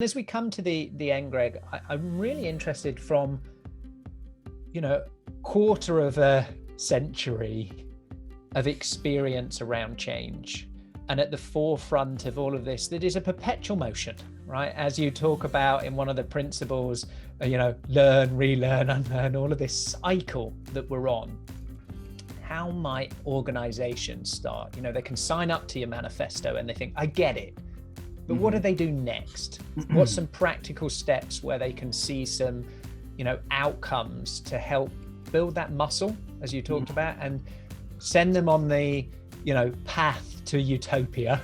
As we come to the end, Greg, I'm really interested from, quarter of a century of experience around change, and at the forefront of all of this, that is a perpetual motion, right? As you talk about in one of the principles, learn, relearn, unlearn, all of this cycle that we're on. How might organizations start? They can sign up to your manifesto and they think, I get it. But what do they do next? What's some practical steps where they can see some, outcomes to help build that muscle, as you talked about, and send them on the, path to utopia,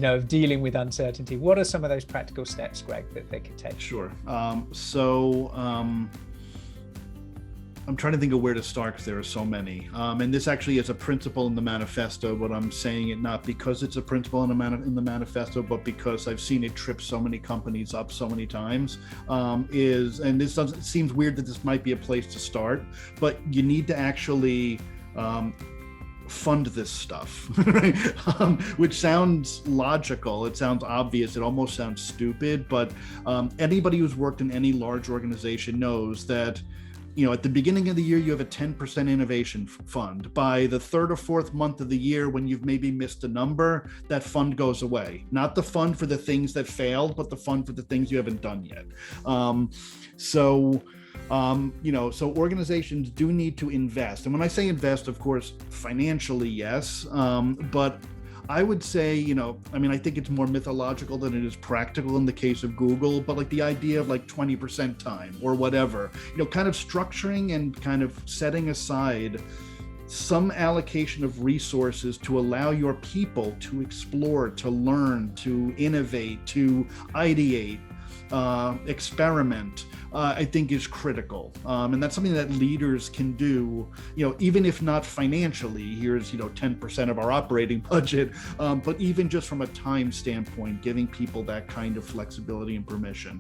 of dealing with uncertainty? What are some of those practical steps, Greg, that they could take? Sure. I'm trying to think of where to start because there are so many. And this actually is a principle in the manifesto, but I'm saying it not because it's a principle in the manifesto, but because I've seen it trip so many companies up so many times. And this seems weird that this might be a place to start, but you need to actually fund this stuff, right? Which sounds logical. It sounds obvious. It almost sounds stupid, but anybody who's worked in any large organization knows that at the beginning of the year, you have a 10% innovation fund. By the third or fourth month of the year, when you've maybe missed a number, that fund goes away. Not the fund for the things that failed, but the fund for the things you haven't done yet. So organizations do need to invest. And when I say invest, of course, financially, yes, but I would say, I think it's more mythological than it is practical in the case of Google, but like the idea of 20% time or whatever, kind of structuring and kind of setting aside some allocation of resources to allow your people to explore, to learn, to innovate, to ideate, experiment, I think is critical. And that's something that leaders can do, even if not financially. Here's, 10% of our operating budget, but even just from a time standpoint, giving people that kind of flexibility and permission.